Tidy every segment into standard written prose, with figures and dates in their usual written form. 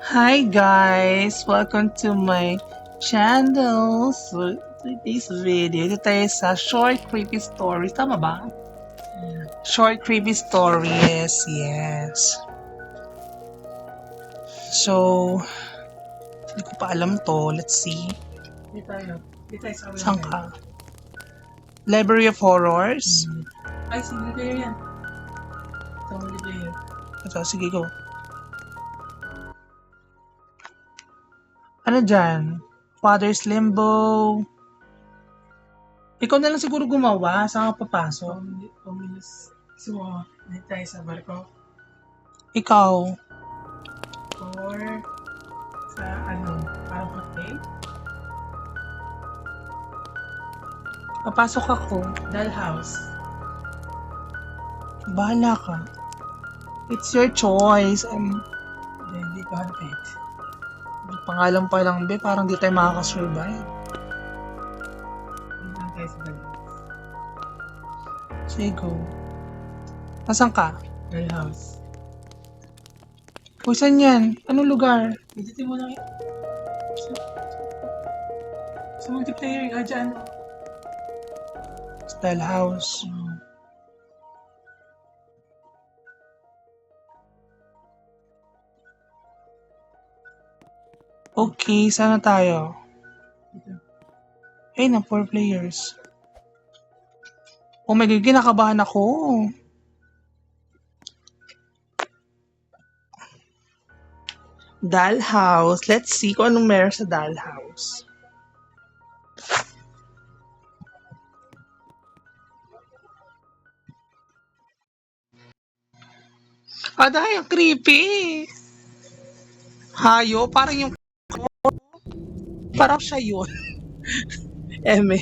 Hi guys! Welcome to my channel. So, today's video, ito tayo sa short creepy stories. Tama ba? Short creepy stories, yes. So, hindi ko pa alam to. Let's see. Di tayo. Di tayo sa Saan ka? Library of Horrors? Ay, single player yan. Single player. Ito, sige go. Ano dyan? Father's Limbo. Ikaw na lang siguro gumawa. Saan ka papasok? Ominous. So, di tayo sa barko. Ikaw. Or sa parang cafe. Papasok ako. Dollhouse. Bahala ka. It's your choice. Then, di ko hanapit. Pangalan pa lang, be. Parang di tayo makakasurvive. Di lang tayo sa dollhouse. Sige, go. Nasaan ka? Dollhouse. Uy, saan yan? Anong lugar? Visitin mo lang yun. Sa multiplayer, dyan. Style house. Okay, sana tayo? Dito. Hey, na 4 players. Oh my God, kinakabahan ako. Dollhouse. Let's see kung anong meron sa dollhouse. Aday, ang creepy. Hayo, parang yung parang siya yun. Eme.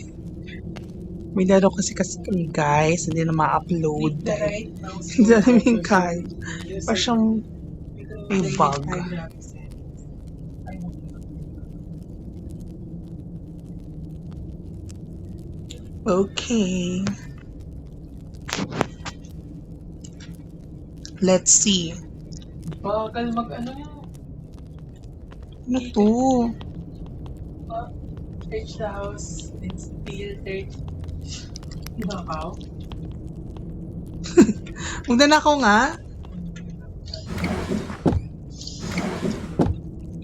May laro kasi kami guys, hindi na ma-upload. Hindi namin kaya. Parang siyang may bug. Okay. Let's see. Bakal mag-ano Ano to? Search the house and still search. Diba ka? Magnanakaw nga.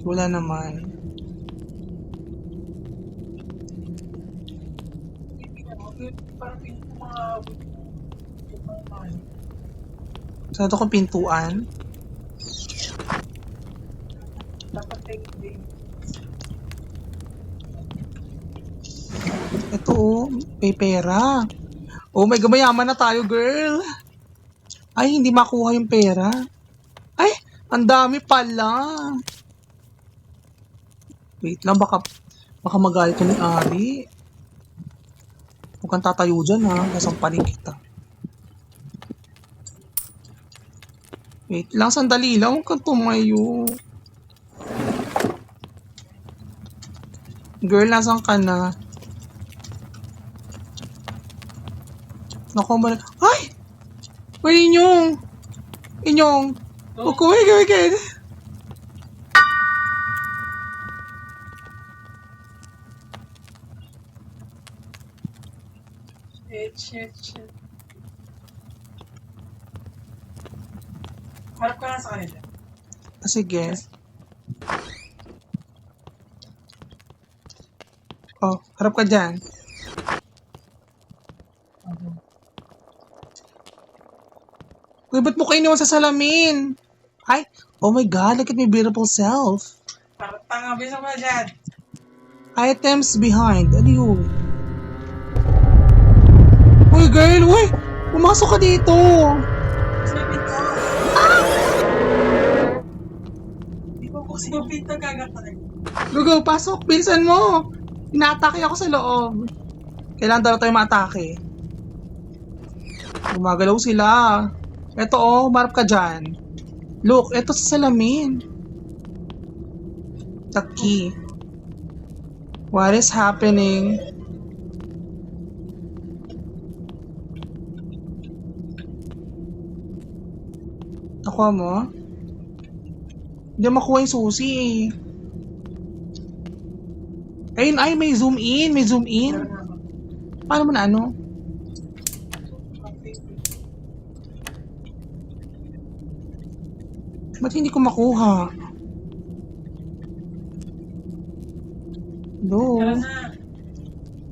Wala naman. Parang mga Saan ito kong pintuan? dapat take din. Ito oh, may pera. Oh my God, mayaman na tayo girl. Ay, hindi makuha yung pera. Ay, ang dami pala. Wait lang, baka magalit ko ni Ari. Huwag kang tatayo dyan ha, kasampaling kita. Wait lang, sandali lang, huwag kang tumayo. Girl, nasan ka na? Naku, ay! Uy, Inyong! Inyong! Huwag ko, wait. Shit. Harap ka na sa kanila. Sige. Oh, harap ka dyan. Uy, ba't mo kayo iniwan sa salamin? Ay, oh my God, look at my beautiful self. Parang tanga, bisa mo na dyan. Items behind. Ano yun? Uy, girl, uy! Pumasok ka dito! Mas may pinto. Di ko bukas yung pinto gagawin. Go, pasok! Bilisan mo! Inaatake ako sa loob. Kailangan daw tayo maatake. Gumagalaw sila. Eto oh, marap ka dyan. Look, eto sa salamin. The key. What is happening? Nakuha mo? Hindi makuha yung susi eh. Ayun, ay, may zoom in. May zoom in. Meron nga ba? Paano mo na ano? Okay. Ba't hindi ko makuha? Tara No. na.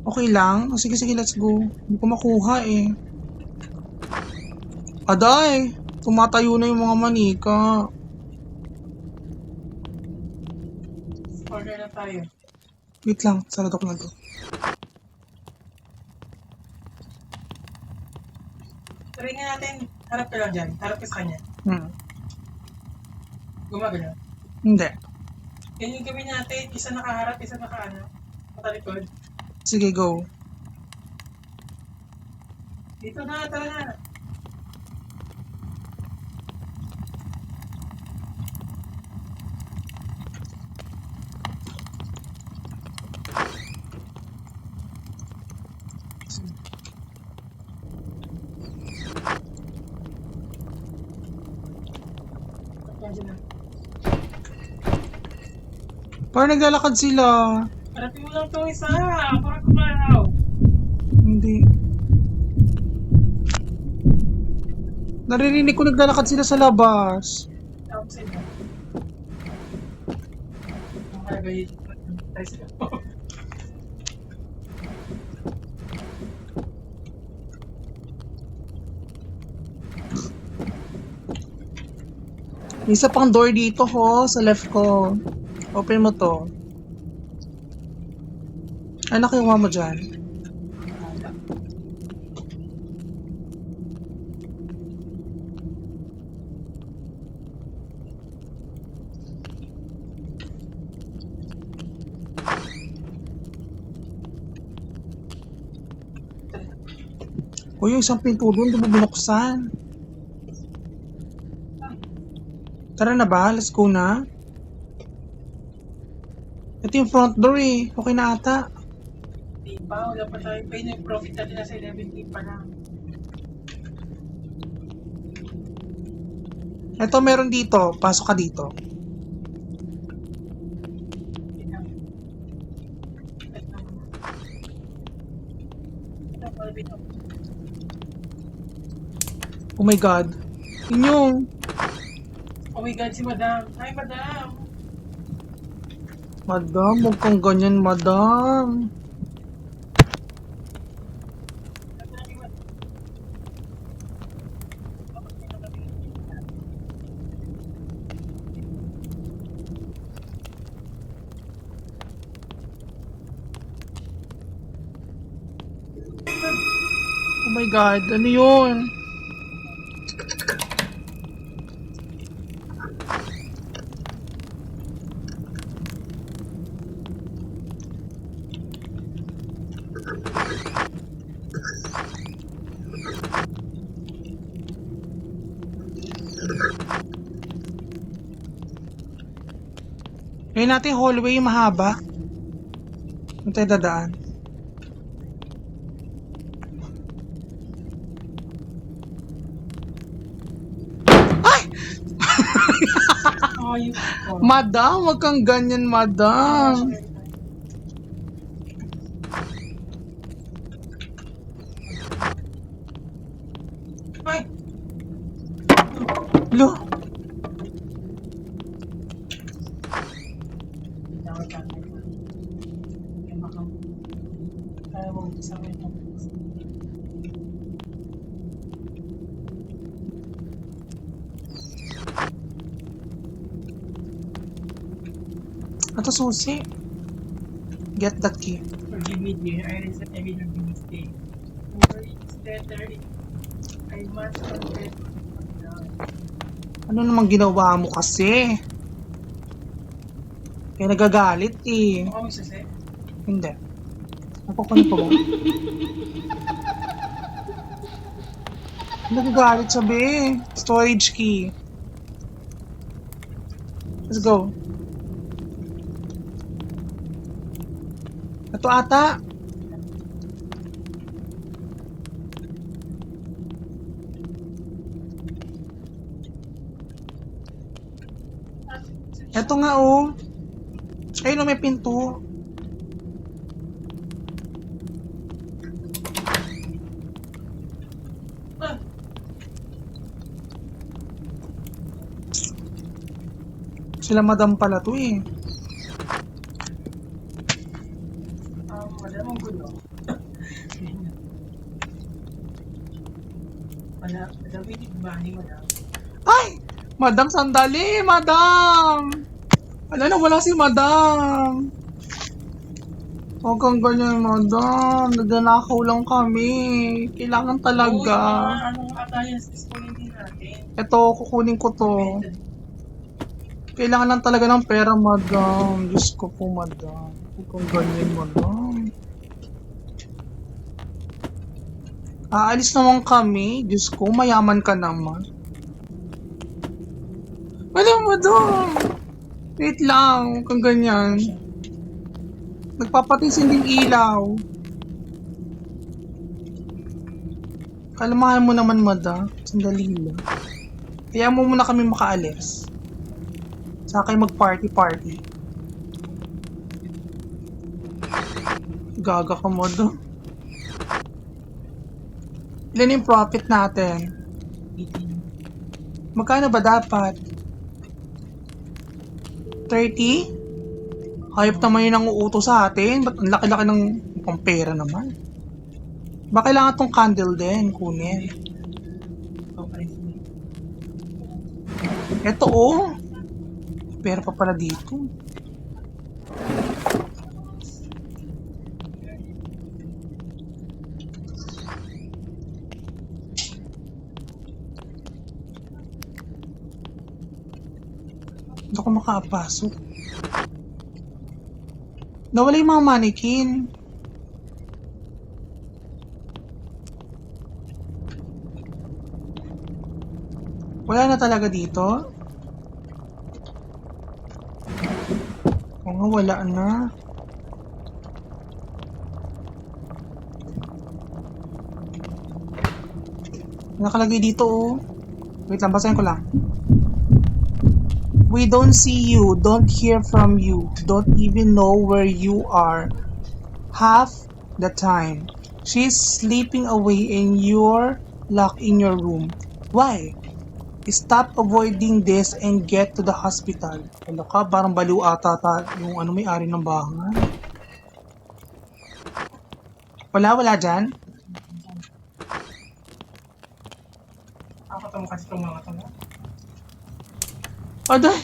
Okay lang? Oh, sige, sige, let's go. Hindi ko makuha eh. Aday! Tumatayo na yung mga manika. Order na tayo. Wait lang, sarado ko na to. Try nga natin. Harap ka lang dyan. Harap ka sa kanya. Gumagalaw. Hindi. Yan yung gawin natin. Isa nakaharap, isa nakaano. Matalikod. Sige, go. Dito na, tara na. Yan dyan na. Parang naglalakad sila. Harapin mo lang ito isa. Para kumaraw. Hindi. Naririnig ko naglalakad sila sa labas. Tapos sa inyo. Makagay. Tayo sila. May isa pang door dito ho, sa left ko. Open mo to. Ay, nakiwa mo dyan. O yung isang pinto doon, di mo binuksan. Tara na ba? Let's go na. Ito yung front door eh. Okay na ata. Di ba? Wala pa tayo. Pay na yung profit natin nasa 11K pa lang. Ito meron dito. Pasok ka dito. Oh my God. Yun yung... Oh my God, si Madam. Hi, Madam. Madam, huwag kang ganyan, madam. Oh my God, ano yun? Ngayon natin hallway mahaba. Saan tayo dadaan? Ay! Ayos ko. Madam, wag kang ganyan, madam. Ay! Lo, Tawag ka. Kaya baka kaya mo sa akin. ito susi. Get that key. Forgive me, dear. I reset every mistake. Worry is better. I must confess. Ano namang ginawa mo kasi? Kaya nagagalit eh. Ako may sase. Hindi. Nakukunin ko ba? Nagagalit sabi. Storage key. Let's go. Ito ata. Eto nga oh. Ayun oh, may pinto. Ah! Sila madam pala to eh. Madam, ang gulo. Madam, hindi ba ni madam? Ay! Madam, sandali! Madam! Ala na, wala si madam. Huwag kang ganyan, madam. Nagnanakaw lang kami. Kailangan talaga. Oo, yung mga appliances po hindi natin. Ito, kukunin ko to. Kailangan lang talaga ng pera, madam. Diyos ko po, madam. Huwag kang ganyan, madam. Aalis naman kami. Diyos ko, mayaman ka naman. Madam! Wait lang, huwag kang ganyan. Nagpapatisin din ilaw. Kalamahan mo naman, madam. Sandali lang. Kaya mo muna kami makaalis. Saka kayo mag-party-party. Gaga ka, madam. Ilan yung profit natin? Magkano ba dapat? 30? Hayop naman yun ang uuto sa atin. Ba't ang laki-laki ng pampera naman? Ba kailangan tong candle din kunin? Eto oh. Pera pa pala dito. Hindi ako makapasok. Nawala yung mga mannequin. Wala na talaga dito. Oo nga, wala na. Nakalagay dito oh. Wait lang, basahin ko lang. We don't see you, don't hear from you, don't even know where you are. Half the time. She's sleeping away and you're locked in your room. Why? Stop avoiding this and get to the hospital. Ano ka? Parang baliw ata yung may-ari ng bahay. Wala dyan? Ako mo kasi itong mga tama. Aday!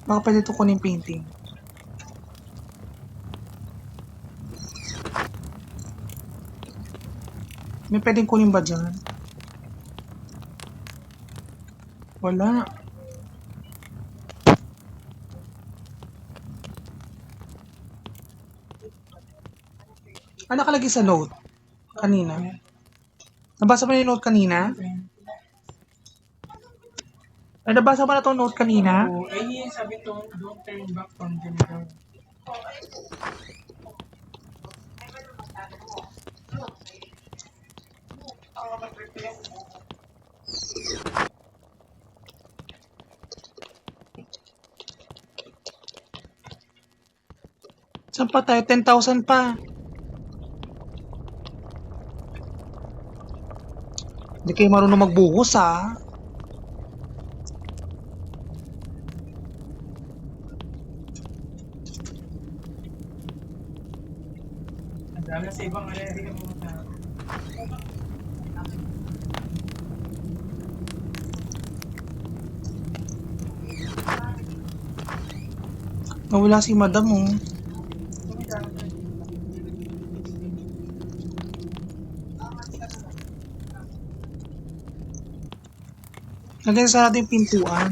Baka pwede ito kunin painting. May pwedeng kunin ba dyan? Wala. Ano nakalagay sa note? Kanina. Nabasa mo na yung note kanina? Ay, nabasa mo na itong note kanina? Oo, yun sabi to, don't turn back from the mirror. Saan pa tayo? 10,000 pa. Hindi kayo marunong magbuhos ha. Ang dami sa ibang area, hindi ka pumunta. Nawala si madam oh. Lagyan sa ating pintuan.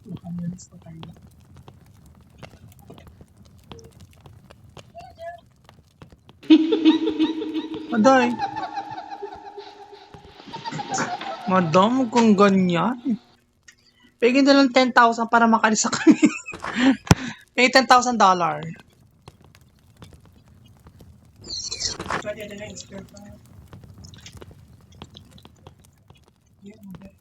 Nakamalis ko tayo. Aday. Madam, kung ganyan. Bigyan na lang 10,000 para makalis sa kami. May $10,000. Pwede na lang spare pa. Yun, okay.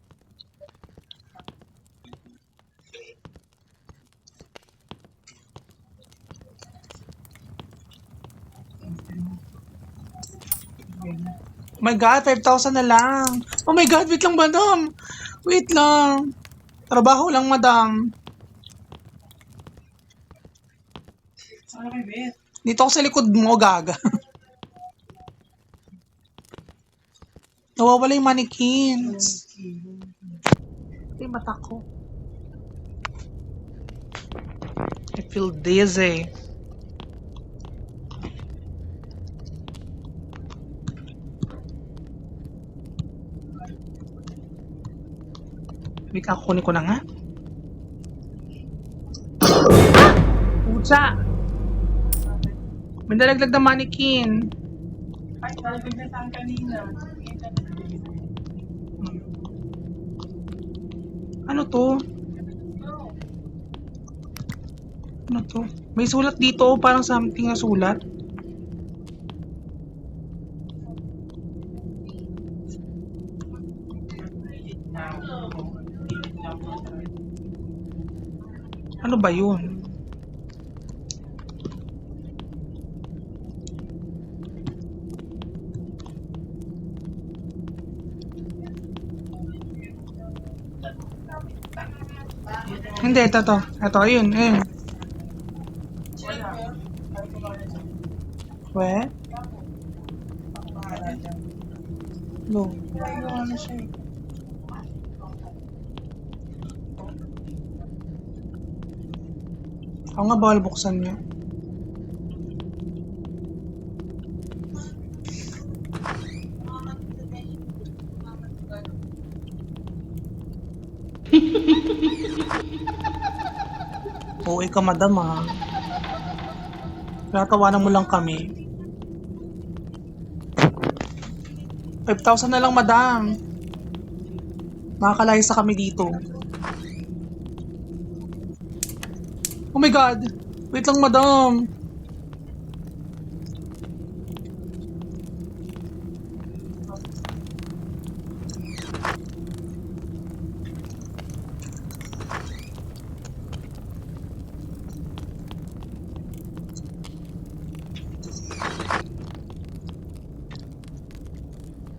Oh my God, 5,000 na lang. Oh my God, wait lang, madam. Wait lang. Trabaho lang, madam. Saan kayo, Bet? Dito ako sa likod mo, gaga. Nawawala yung mannequins. Ay, mata ko. I feel dizzy. Wait, kukunin ko na nga. Pucha! May nalaglag na mannequin. Ay, nalagag na saan kanina. Ano to? Ano to? May sulat dito, oh, parang something na sulat. Ano ba yun? Hindi, ito to. Ito, ayun, ayun. We? No. Ano siya eh. Ako nga bawal buksan niya. Oo, ikaw madam ah. Pinatawanan mo lang kami. 5,000 na lang madam. Makakalayas kami dito. Oh my God! Wait lang madam.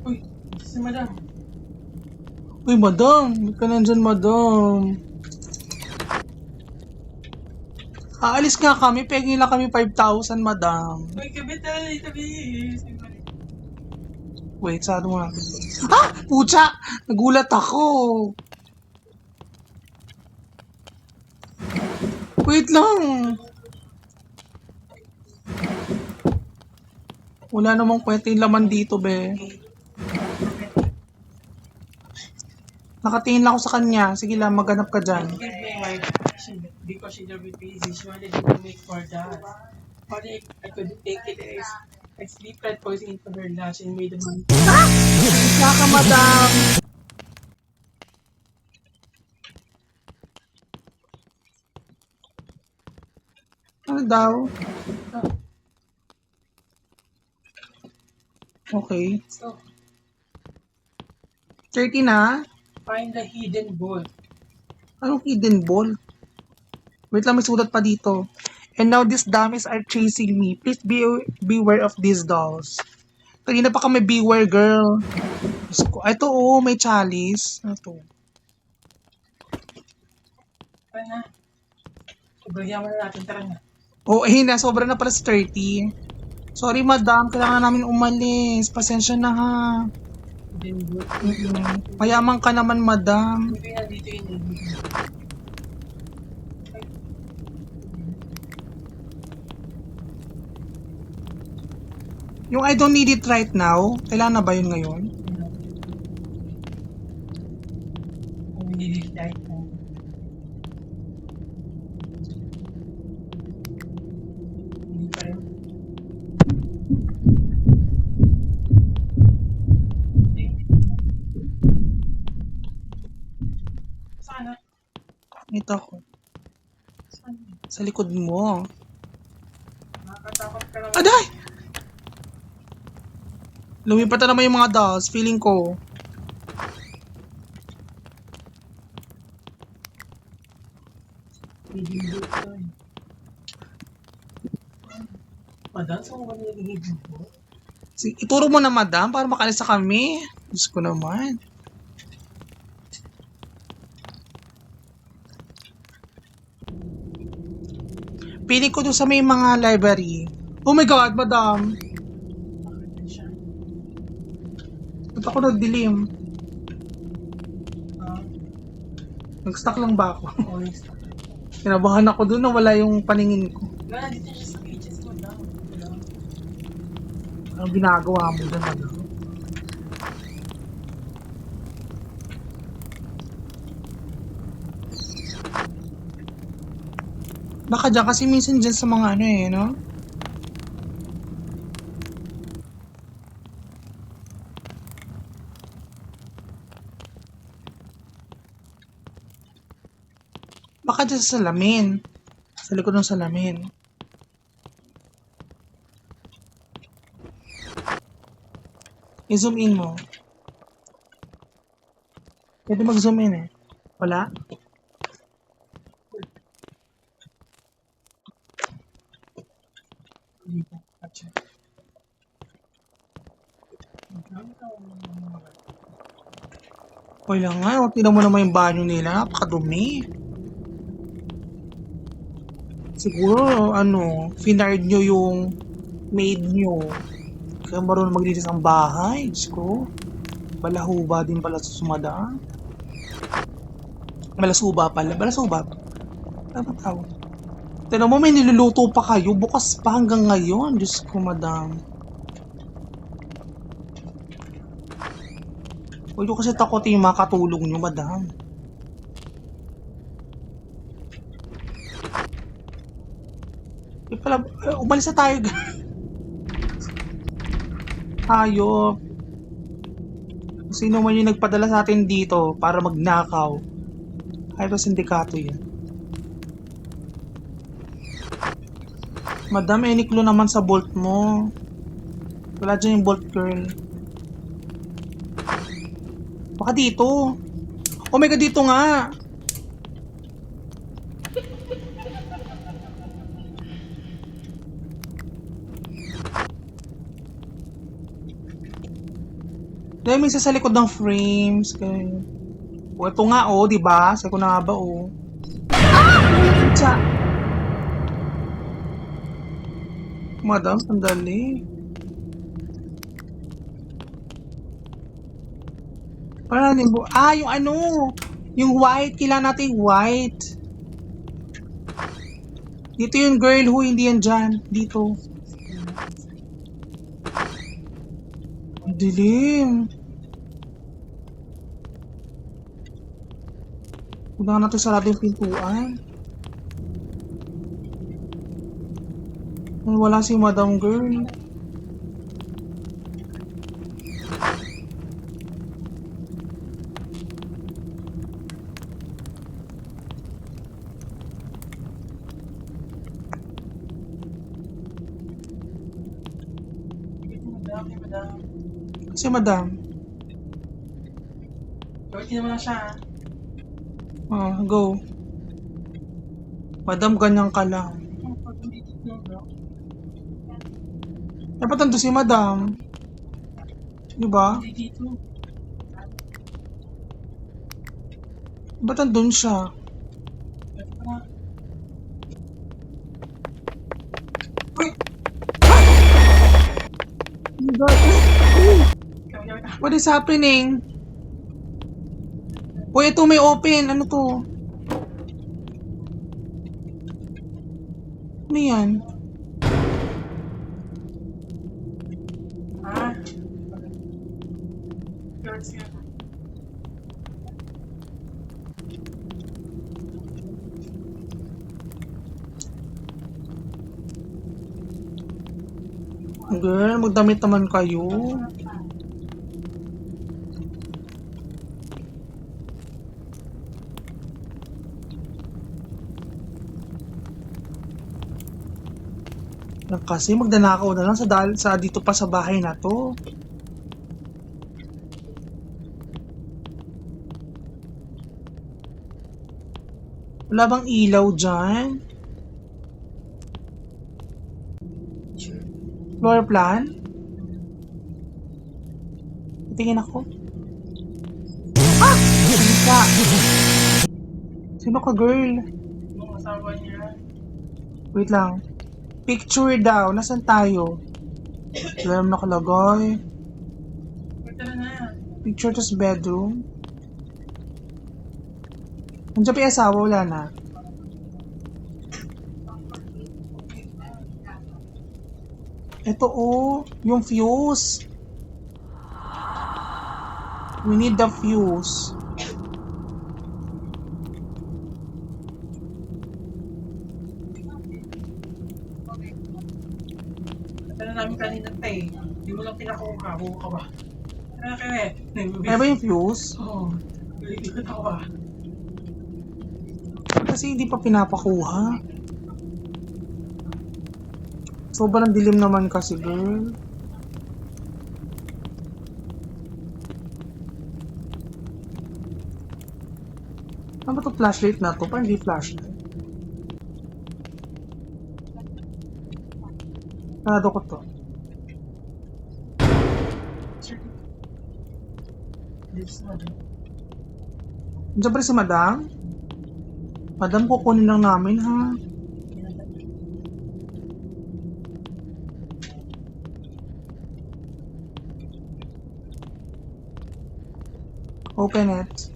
Uy, si madam. Uy madam, ba't ka nandyan madam? Aalis nga kami, pegin lang kami 5,000 madam. Uy, kabit na lang ito, Wait, saan mo natin? Ah! Pucha! Nagulat ako! Wait lang! Wala namang kwenta yung laman dito, be. Nakatingin lang ako sa kanya. Sige lang, maghanap ka dyan. Give me my because she's very busy. She wanted me to make for that. But I couldn't take it as I sleep that poison into her lunch and made the money. Isa ka, madam! Ano daw? Okay. So, 30 na? find the hidden ball. Anong hidden ball? Wait lang, may sulat pa dito. And now these dummies are chasing me. Please beware of these dolls. Kanina pa kami beware, girl. Diyos ko. Ito, oh, may chalice. Ano to? Tara na. Sobrang mo na natin. Tara na. Oh, na. Sobra na pala sa 30. Sorry, madam. Kailangan namin umalis. Pasensya na, ha. Hidden ball. Mayaman ka naman, madam. Maybe nandito yun. Yung I don't need it right now, kailangan na ba yun ngayon? Kung hindi right now. Hindi pa rin. Sana. Ito ako. Saan? Sa likod mo. Nakakatakot ka naman. Aday! Lumipat na naman yung mga dolls. Feeling ko. Hihigit ka eh. Madam, saan mo ba nilagihigit mo? Ituro mo na, madam, para makalis sa kami. Diyos ko naman. Feeling ko doon sa may mga library. Oh my God, madam. Bakit na siya? Ba't ako nagdilim? Ah, Nag-stuck lang ba ako? orange na. Kinabahan ako doon na wala yung paningin ko. Wala, dito siya sa pages mo daw. Wala. Anong ginagawa mo doon, madam? Baka dyan kasi minsan dyan sa mga ano eh, no? Baka dyan sa salamin. Sa likod ng salamin. I-zoom in mo. Pwede mag-zoom in eh. Wala? Dito. Atcha. Magkano ka mga Okay lang nga. Tingnan mo naman yung banyo nila. Napakadumi. Siguro, ano, finard nyo yung maid nyo. Kaya marunong maglinis ang bahay. Diyos ko. Balahuba din pala sa sumada. Balasuba pala. Balasuba. Ano ba tawag? Tignan mo, may niluluto pa kayo. Bukas pa hanggang ngayon. Diyos ko, madam. Huwag nyo kasi takotin yung mga katulong nyo, madam. Pala, umalis na tayo. Hayop. Sino man yung nagpadala sa atin dito para magnakaw. Ay, ito sindikato yan. Madam, eniklo naman sa bolt mo. Wala dyan yung bolt girl. Baka dito. Oh my God, dito nga. Dahil minsan sa likod ng frames. Kaya... O, ito nga, oh, di ba? Sabi ko na nga ba, oh. Tsa. Madam, sandali. Parang yung yung ano, yung white, kailangan natin yung white. Dito yung girl who, hindi yan dyan. Dito. Ang dilim. Kailangan natin sarado yung pintuan. Wala si Madam Girl. madam. Kasi Madam. Gawin naman na siya. Go. Madam, ganyan ka lang. Dapat nandun si Madam. Di ba? Hindi dito. Ba't nandun siya? Uy! What is happening? Uy, ito may open. Ano to? Ano yan? Ah. Girls yan. Girl, magdamit naman kayo. Yan kasi magdanakaw na lang sa dito pa sa bahay na to. Wala bang ilaw dyan? Floor plan? Tingin ako. Sino ka? Sino ka, girl? Yung asawa niya. Wait lang. Picture daw. Nasaan tayo? Wala naman nakalagay. Pwede na. Picture to sa bedroom. Nandiyan pa yung asawa, wala na. Ito yung fuse. We need the fuse. Pwede namin kanina tayo. Hindi mo lang pinakuha. Buka ka ba? Ano kaya? Ano ba yung fuse? Oo. Lilikot ako ah. Kasi hindi pa pinapakuha. Sobrang dilim naman kasi, girl. Ano ba itong flashlight na to? Parang hindi flashlight. Nanado ko to. This one. Nandiyan pa rin si Madam? Madam, kukunin lang namin, ha? Open it.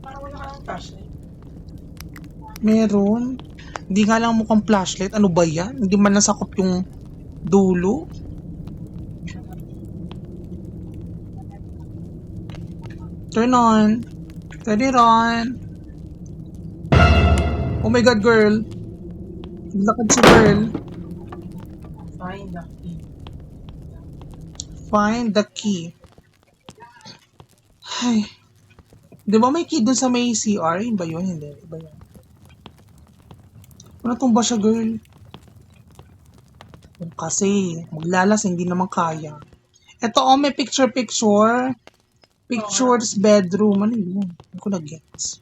Parang wala kang flashlight. Meron. Hindi nga lang mukhang flashlight. Ano ba yan? Hindi man nasakop yung dulo. Turn on. Turn it on. Oh my god, girl. Naglakad si girl. Find the key. Find the key. Ay. Di ba may key dun sa may CR? Yun ba yun? Hindi. Iba yun. Ano tumba siya, girl? Kasi, maglalas, hindi naman kaya. Ito, may picture. Pictures, bedroom. Ano yun? Hindi ko na-gets.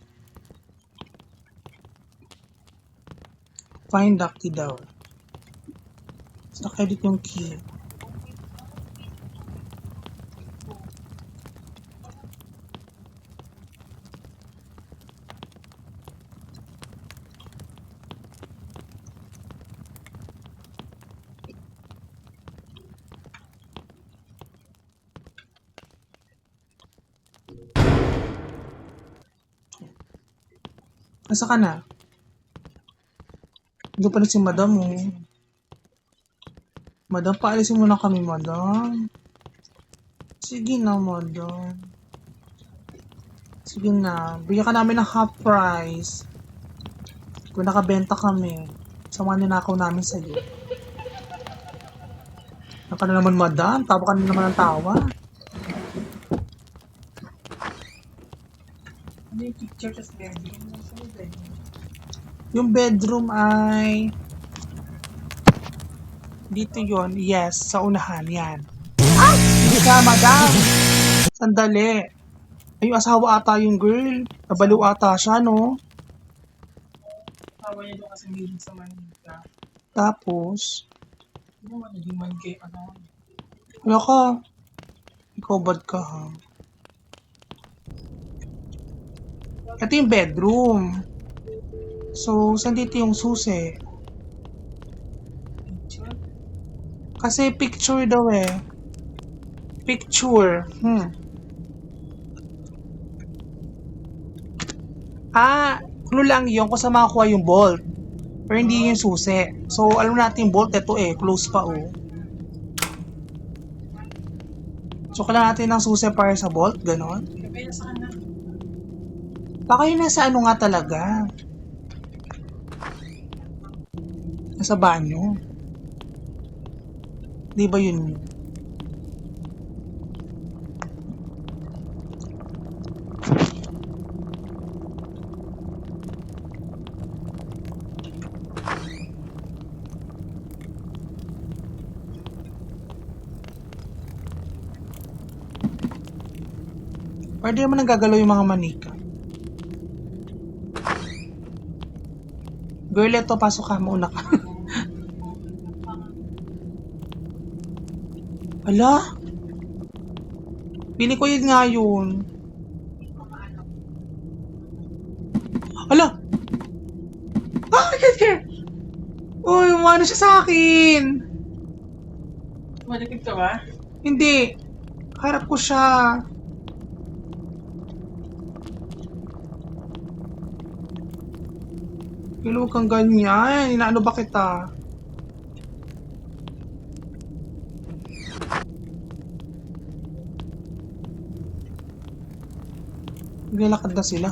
Find the key daw. So, naka-edit yung key. Nasa ka na? Hindi pa rin si Madam, oh. Madam, paalisin mo na kami, Madam. Sige na, Madam. Sige na. Bigyan ka namin ng half price. Kung nakabenta kami. Sa mga ninakaw namin sa'yo. Naka na naman, Madam. Tawa ka na naman ng tawa. Ano yung picture sa bedroom? Nasa yung bedroom? Yung bedroom ay... Dito yon. Yes, sa unahan. Yan. Ay! Hindi ka, Madam. Sandali. Ay, yung asawa ata yung girl. Nabaliw ata siya, no? Tawa niya doon kasi meron sa Manila. Tapos, Ano mo naging man kay ano? wala ka. Ikaw bad ka, ha? Ito yung bedroom. So, saan dito yung susi? Picture? Kasi picture daw eh. Picture. Clue lang yun kung saan makakuha yung bolt. Pero hindi yung susi. So, alam natin yung bolt, ito eh. Close pa, oh. So, kailangan natin ng susi para sa bolt. Ganon. Kaya sa kanan. Baka yun nasa ano nga talaga. Nasa banyo. Di ba yun? Pwede naman nagagalaw yung mga manika. Girl, eto, pasok ka. Mauna ka. Ala? Pili ko yun nga yun. Ala! Ah, get. Uy, umano siya sa akin. Malapit ka ba? Hindi. Harap ko siya. Pero huwag kang ganyan. Inaano ba kita? Naglalakad na sila.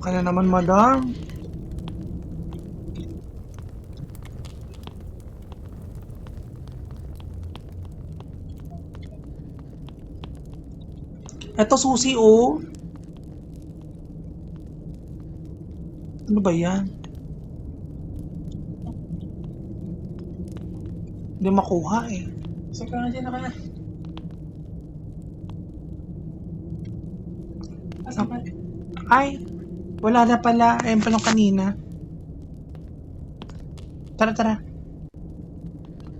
Kaya naman, madam. Eto susi, oh. Ano ba yan? Hindi makuha eh. Saka nga dyan ka na. Asa ba? Ay, wala na pala. Ayun pa nung kanina. Tara.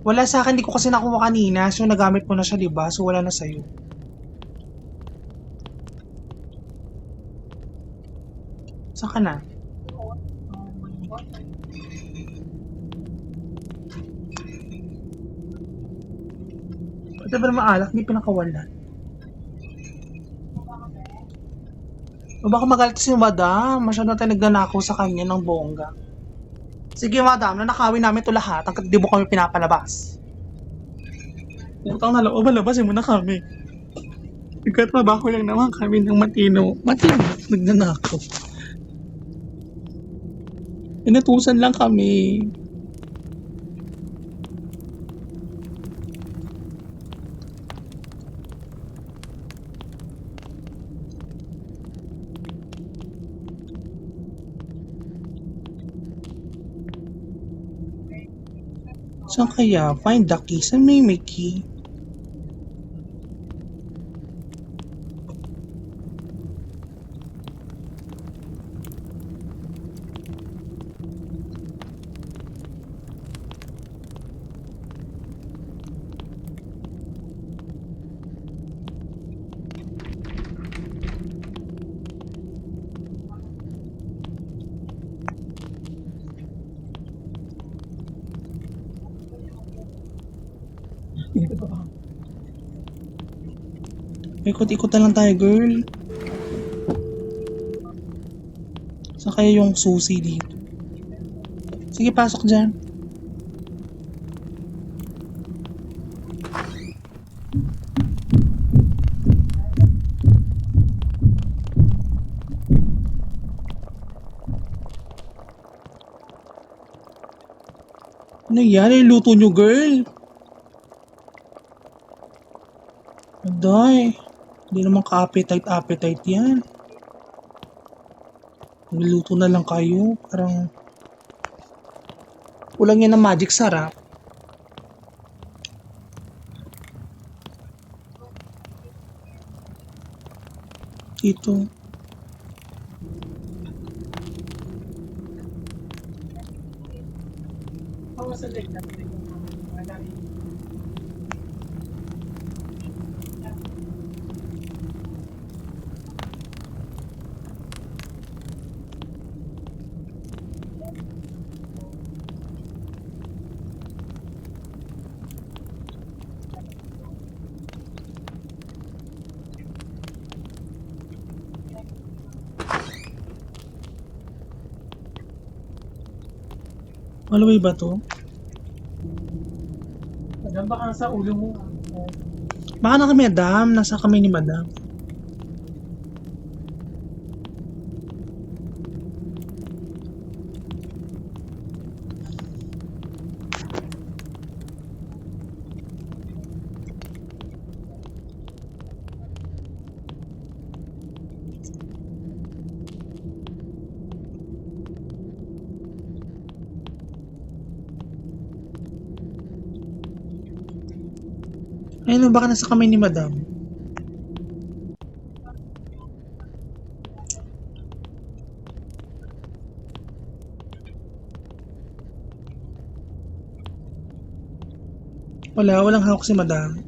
Wala sa akin, di ko kasi nakuha kanina. So, nagamit mo na siya, diba? So, wala na sa'yo. Saan ka na? Pati ba naman alak? Hindi pinakawalan. O baka magalit si madam. Masyado tayo nagnanakaw sa kanya ng bongga. Sige madam, nanakawin namin ito lahat hanggat di mo kami pinapalabas. Utang na loob, malabasin mo na kami. Nagkatrabaho lang naman kami ng matino. Matino, nagnanakaw. Inutusan lang kami. Saan kaya? Find the key. Saan may key? Ikot-ikot na lang tayo, girl. Saan kaya yung susi dito? Sige, pasok dyan. Ano yan? Iluto nyo, girl? Aday. Hindi naman ka-appetite yan. Niluto na lang kayo. Parang kulang yan ng magic sarap. Dito. Ako sa leg natin. Hallway ba to? Madam, baka sa ulo mo. Baka na kami, madam. Nasa kami ni madam. Ayun, baka nasa kami ni madam. Wala, walang hawak si madam.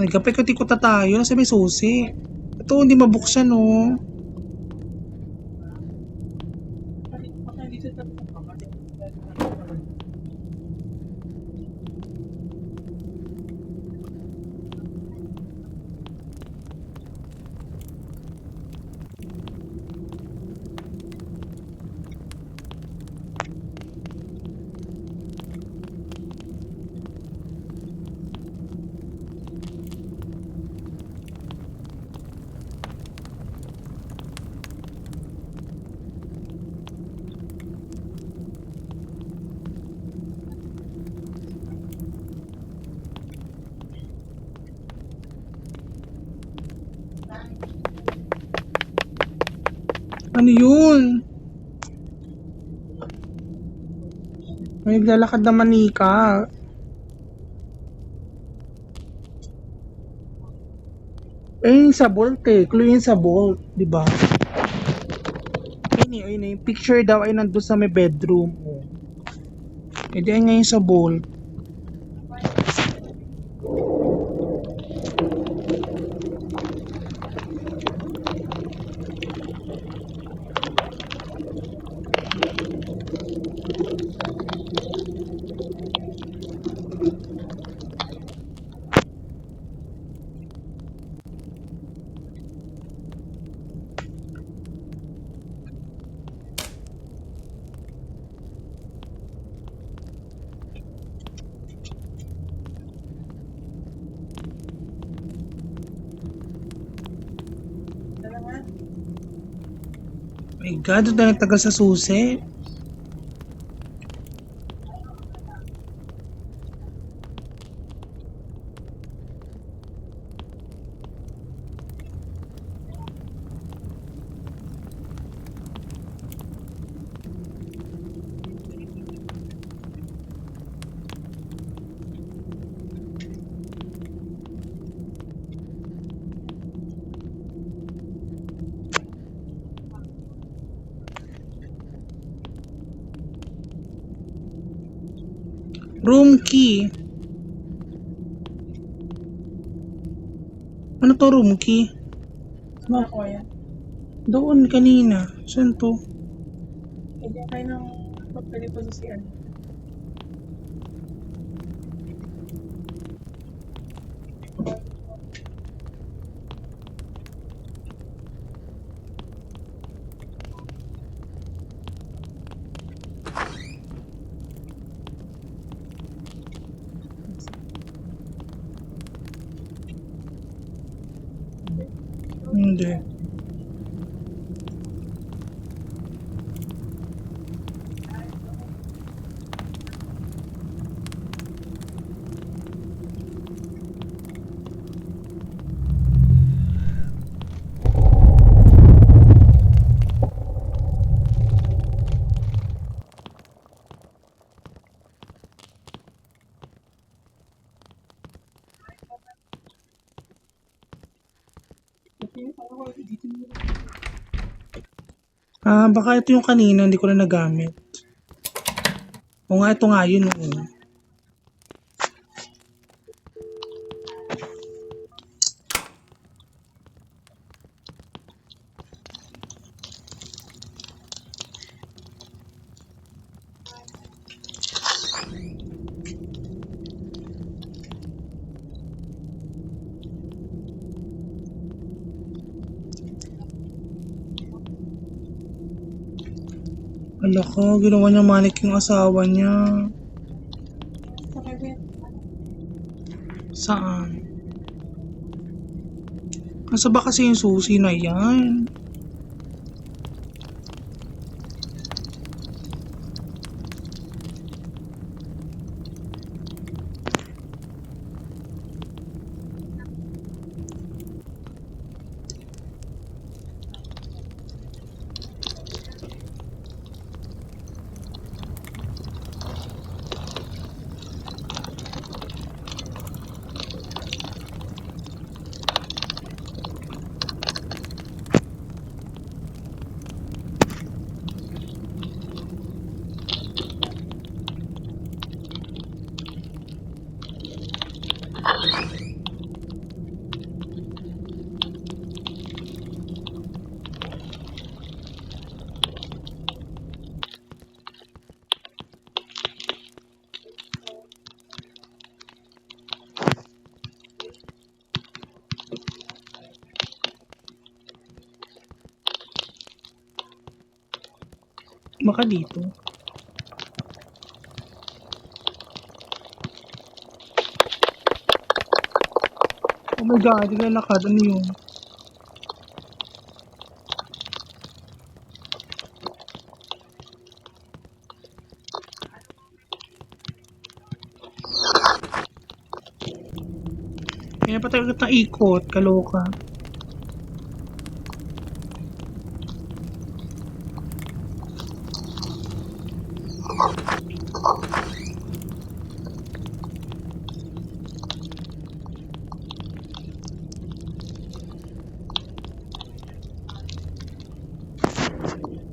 Nagkapit-ikot na tayo. Nasa may susi. Ito, hindi mabuksan, oh. Baka dito sa Ano yun? May naglalakad na manika. Eh, yung sa Bolt eh. Clue yun sa Bolt, di ba? Ayun eh. Yung picture daw ay nandun sa may bedroom. Oh. Eh, di ay ngayon sa Bolt. My God, ito na nagtagal sa susi. Room key. Ano to room key? mga kuya. Doon kanina. Saan to? Hindi kayo ng pagpili po sa CR. Hindi. Ah, baka ito yung kanina, hindi ko na nagamit. O nga, ito nga yun. Oo. Ala ka, ginawa niya manik yung asawa niya. Saan? Nasa ba kasi yung susi na yan? Baka dito. Oh my God, naglalakad. Ano yun? Kaya pa talaga na ikot, kaloka.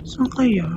Saan kaya?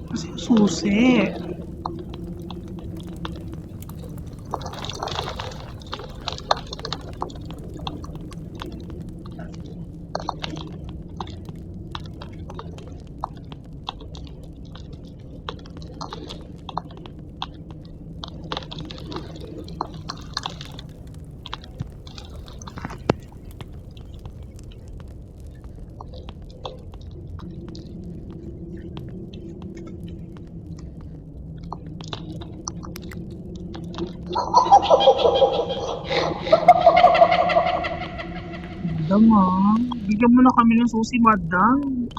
Kasi yung susi. Madam ah, bigyan mo na kami ng susi, madam.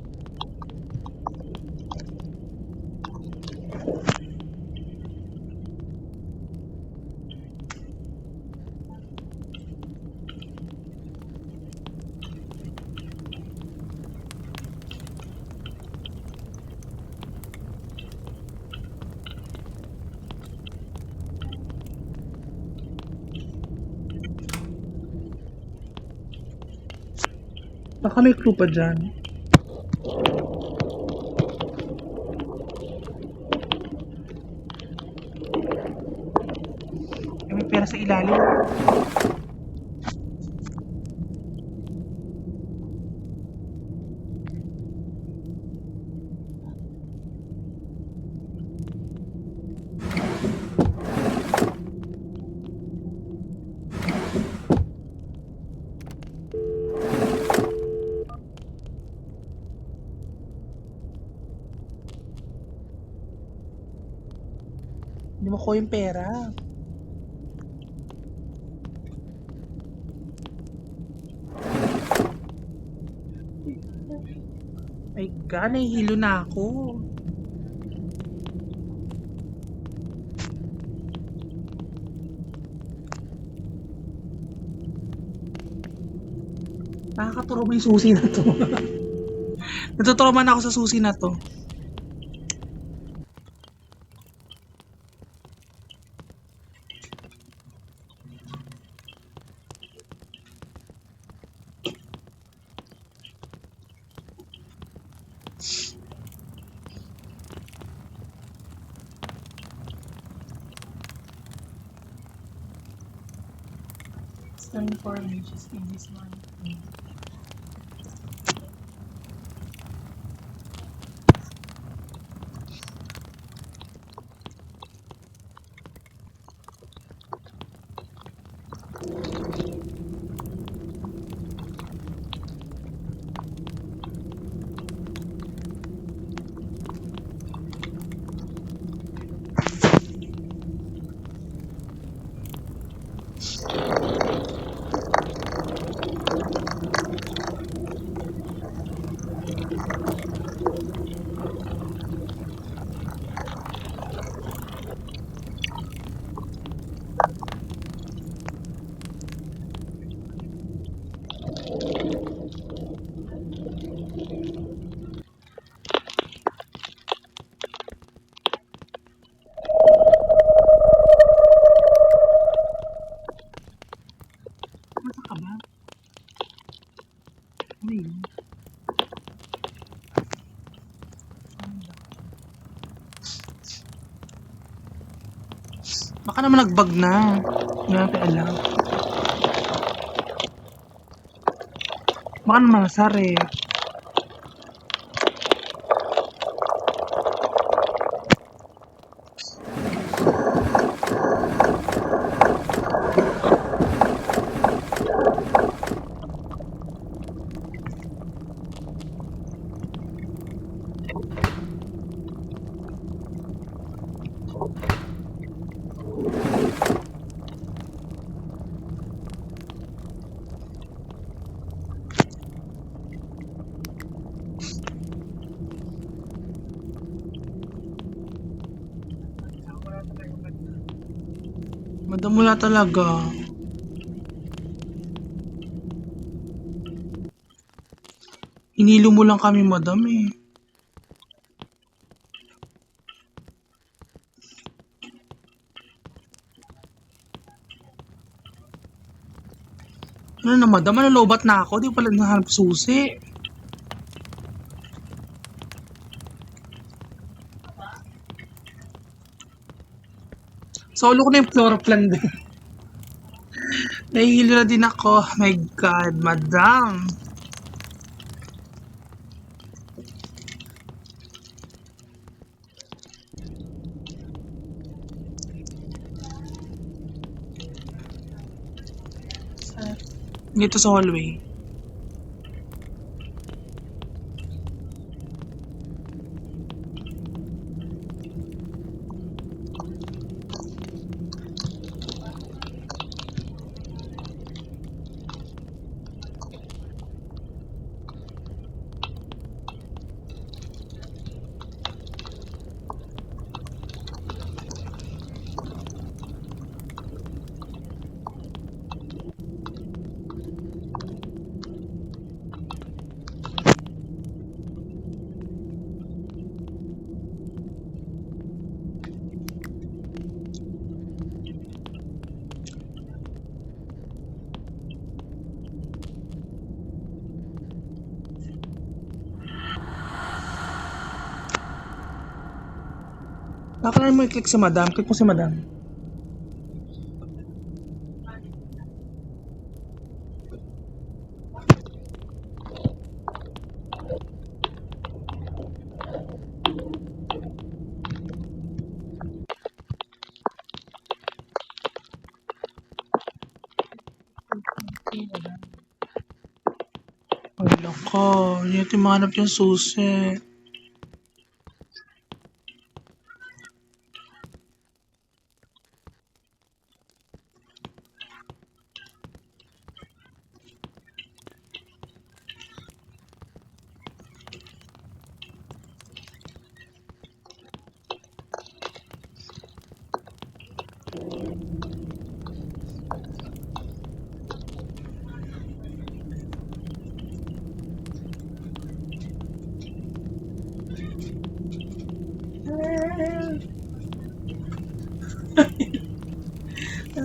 Baka may clue pa dyan. May pera sa ilalim. Hindi mo ko yung pera. Ay God, nahihilo na ako. Nakakaturo mo yung susi na to. Natuturo man ako sa susi na to. It's time for me. Just in this one. Masa ka ba? Ano yun? Baka naman nag-bug na. Hindi natin alam. Baka naman nasar eh. Madam, wala talaga. Hinilo mo lang kami, madam eh. Ano na, madam? Ano, lobat na ako? Di ko pala nahanap susi. Solo ko na yung Floroplan din. Nahihilo na din ako. My God, madam. Dito sa hallway. Baka mo i-click si madam. Click mo si madam. Wala ko. Hindi natin mahanap yung susi. girl.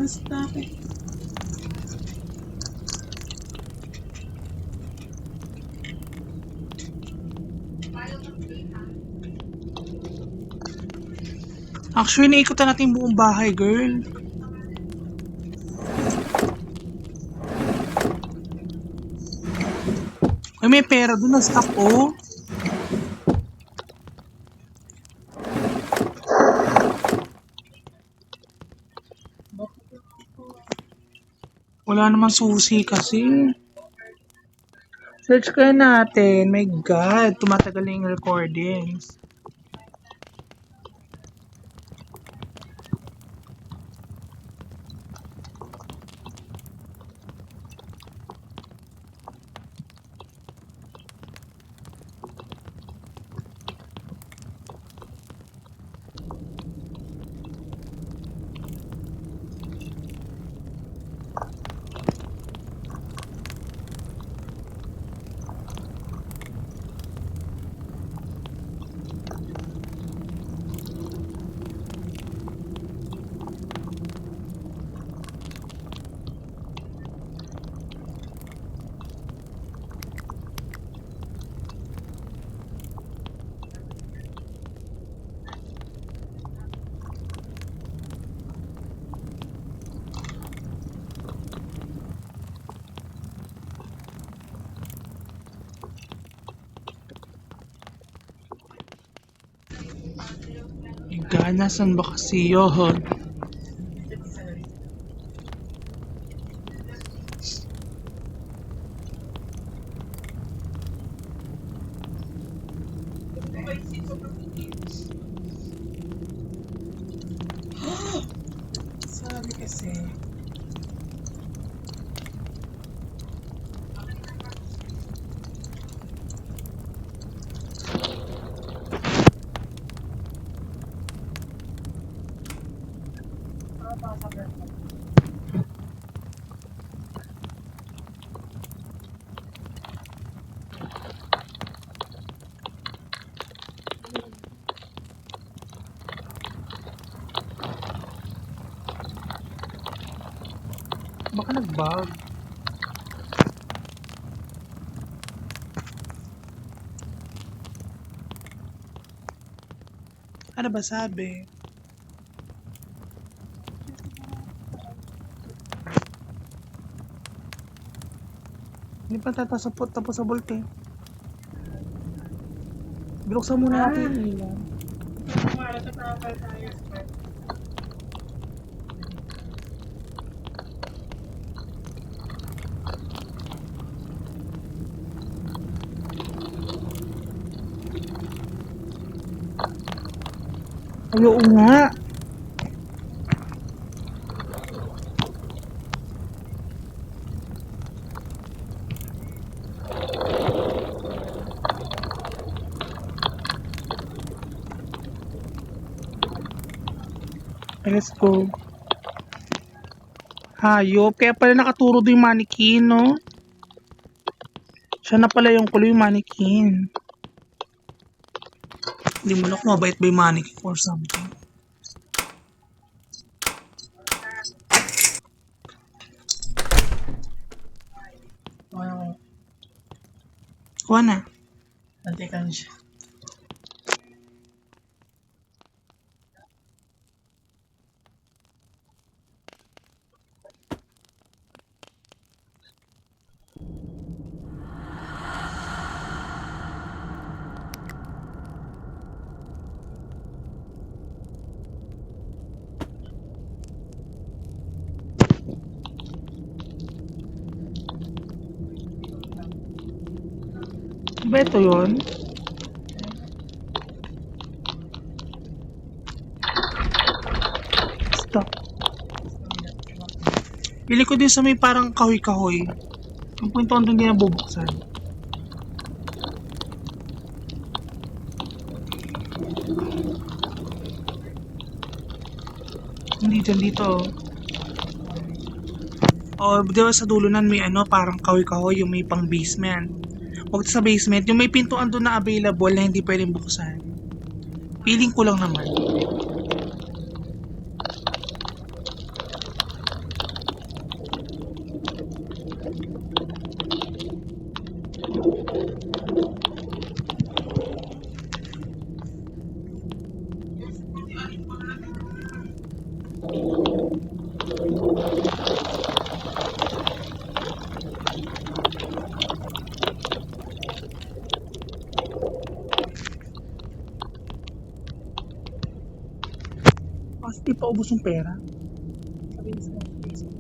Stop it. Actually, naikutan natin yung buong bahay, girl. Ay, may pera doon. Na-stop, oh. Wala namang susi kasi. Search kayo natin. My God, tumatagal na yung recordings. My God, nasan ba kasi yun? Sabi kasi. Baka nag-bug. Ano ba sabi? Hindi pa tatasapot tapos sa bolt eh. Binuksan muna natin yung ilaw. Kumara sa proper tayo. Ay, oo nga. Let's go. Hayop. Kaya pala nakaturo doon yung mannequin, no? Siya na pala yung kulo yung mannequin. Hindi mo na kung mabait ba yung mannequin or something. Wow. Kuha na. Nantikan siya. Ba ito yun? Stop. Pili ko din sa may parang kahoy-kahoy. Yung punto doon din nabubuksan. Hindi dyan dito. O, di ba sa dulo nan may ano, parang kahoy-kahoy yung may pang basement. Huwag sa basement, yung may pintuan doon na available na hindi pwedeng buksan. Feeling ko lang naman. Kasi di pa ubos yung pera. Sabi niya sa Facebook.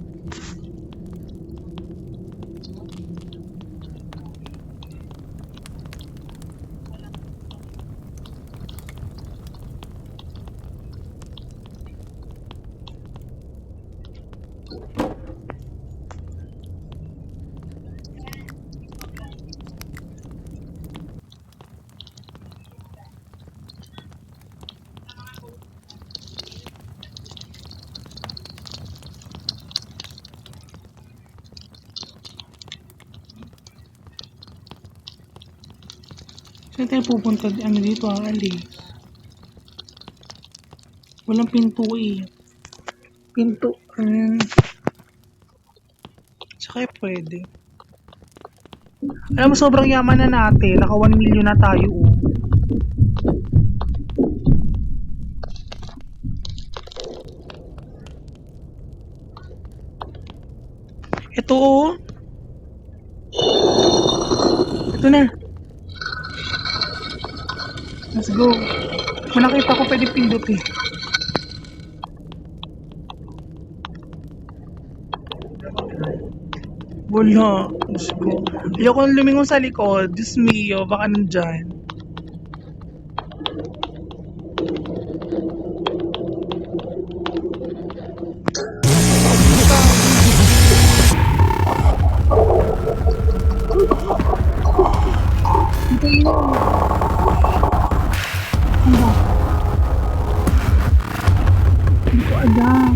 Saan tayo pupunta? Ano dito ali? Walang pinto eh. Pinto. Tsaka pwede. Alam mo, sobrang yaman na natin. Naka 1 million na tayo. Oh. Ito oh. Ito na. Let's go. Kung nakita ko pwede pindot eh. Wala. Let's go. Ayoko nang lumingon sa likod. Diyos mio, baka nandyan. Ito yun. Ano? Hindi ko alam.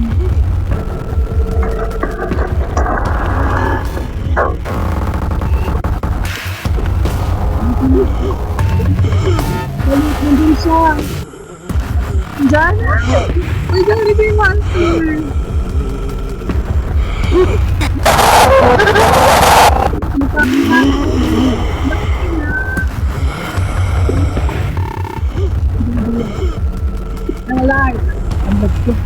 Nandun siya. Diyan? Uy, gano'n ito yung monster. I'm alive. I'm the good.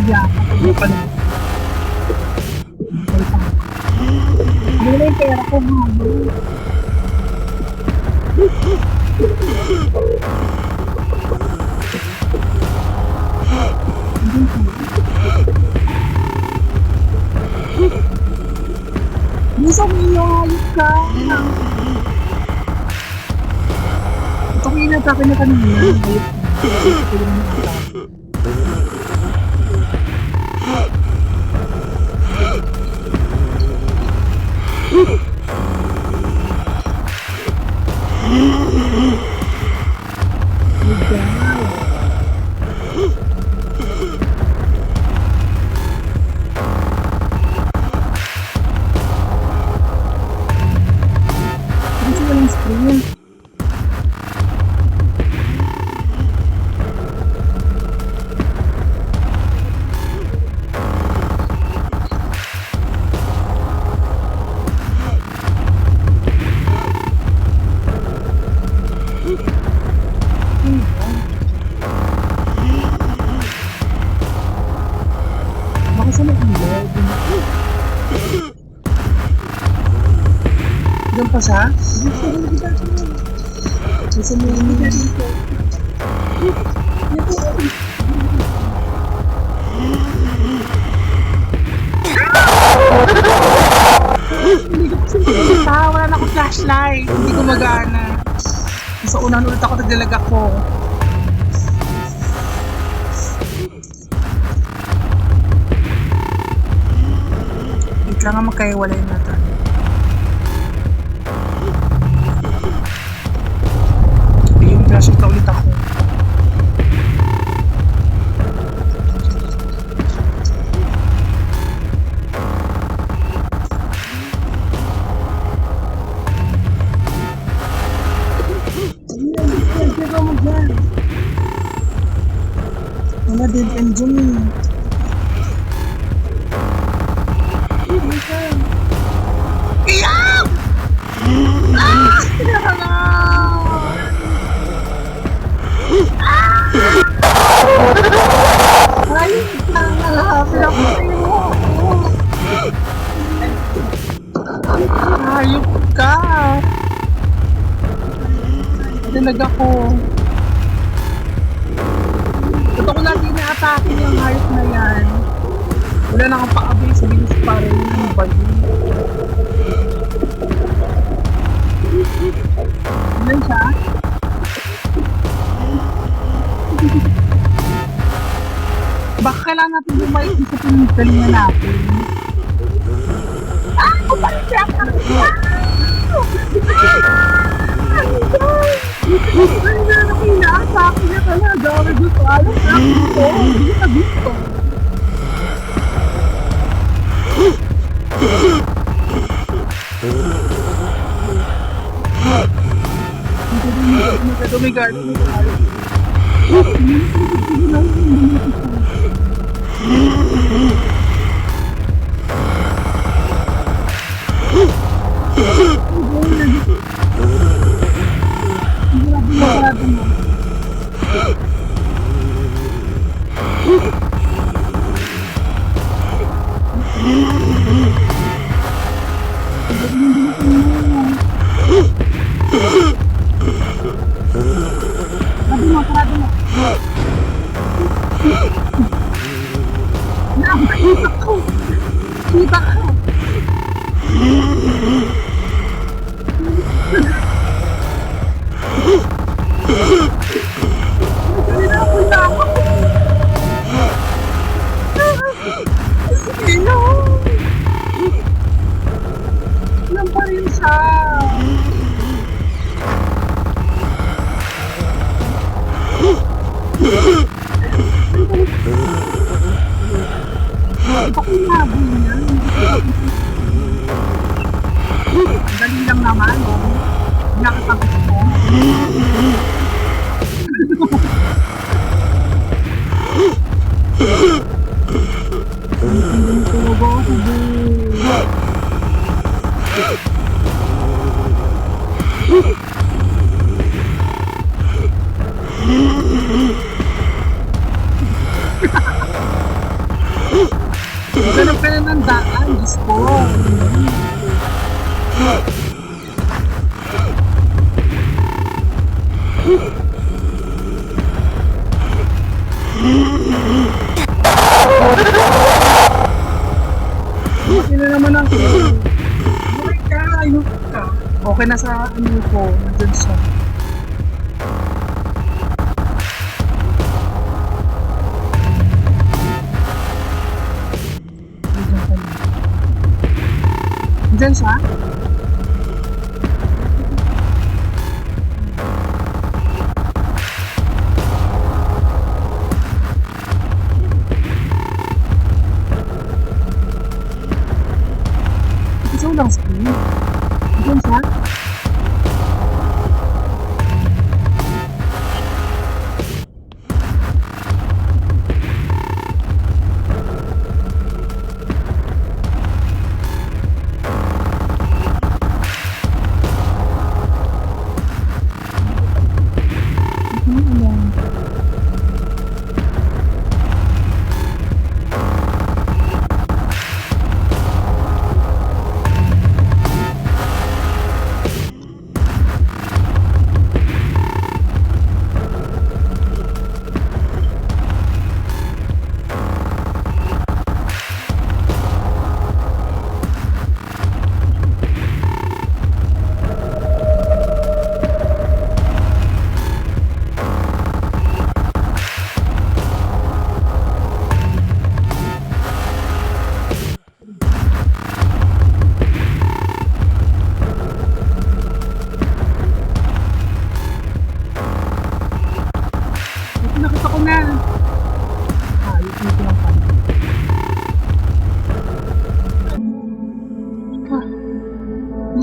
Yeah, ano pa lang. Hindi na yung pera ko, ha? Gusto mo ayos ka. Ito ko yung natake na kanina. Ayos ka. Ito yung natake. Kasi walang screen. Baka sa mag-ilaw. Diyan pa siya? Gusto mo yung mga dito. Hindi ko kasi makikita. Wala na akong flashlight. Hindi ko magana. Sa unahan ulit ako, nagdalag ako. Wait lang nga magkahiwalay na tayo. Yung flashlight na ulit ako. Wala dead end dyan eh. Iyak! Ah! Talaga ko. Totoo ko lagi na-atake yung hayop na yan. Wala na kang paabay sa bilis pa rin. Ano ba yun? Yan siya. Baka kailangan natin bumalik sa pinagalingan natin. Ah! Bumalik siya! Ay, na nakinaatake niya talaga. May gusto. Alam na gusto. Hindi na gusto. Dumigay. Nakita ko! Kita ko! Nagkakilapon na ako! Sino? Ilan pa rin siya? Ito ko labi niya. Dali lang naman. Nakatapos ko. Hindi talaga ako ganun ka na ng daan, Diyos ko. Okay na naman ang okay ka, ayun ka. Okay na sa ano ko, nandun siya. Diyan siya? Ito lang screen. Diyan siya? Nakita ko na. Ayos nito lang pala.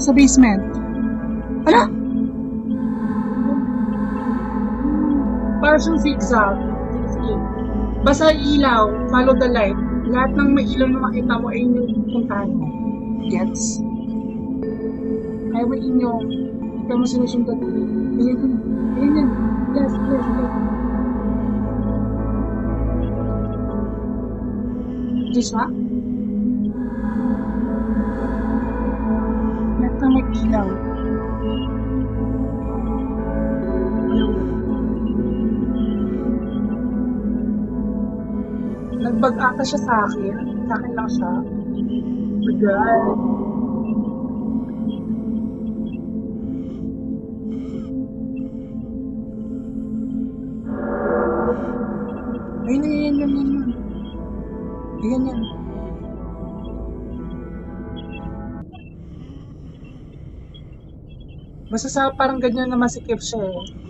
Sa basement. Ala! Para siyang zigzag. Sige. Basta ilaw, follow the light. Lahat ng may ilaw na makita mo ay yung puntahan mo. Gets? Kaya mo inyo. Kaya mo sinusundan. Ayan. Ayan. Yes, yes, yes. Ito siya? Lahat ng may ilaw. Nagbag ata siya sa akin. Sa akin lang siya. Magal. Ayun, ayun, ayun, ayun. Ayan yan. Basta sa parang ganyan na masikip siya eh.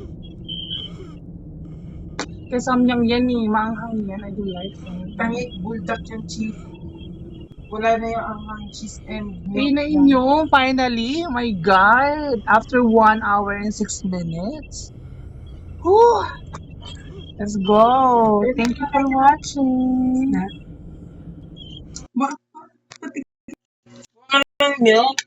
Kaya samyang yan eh. Maanghang yan. I do like it. Tangi, bulldog yung cheese. Wala na yung anghang cheese and Ayun na inyo. Finally. Oh my God. After 1 hour and 6 minutes. Whew. Let's go. Thank you for watching. Milk.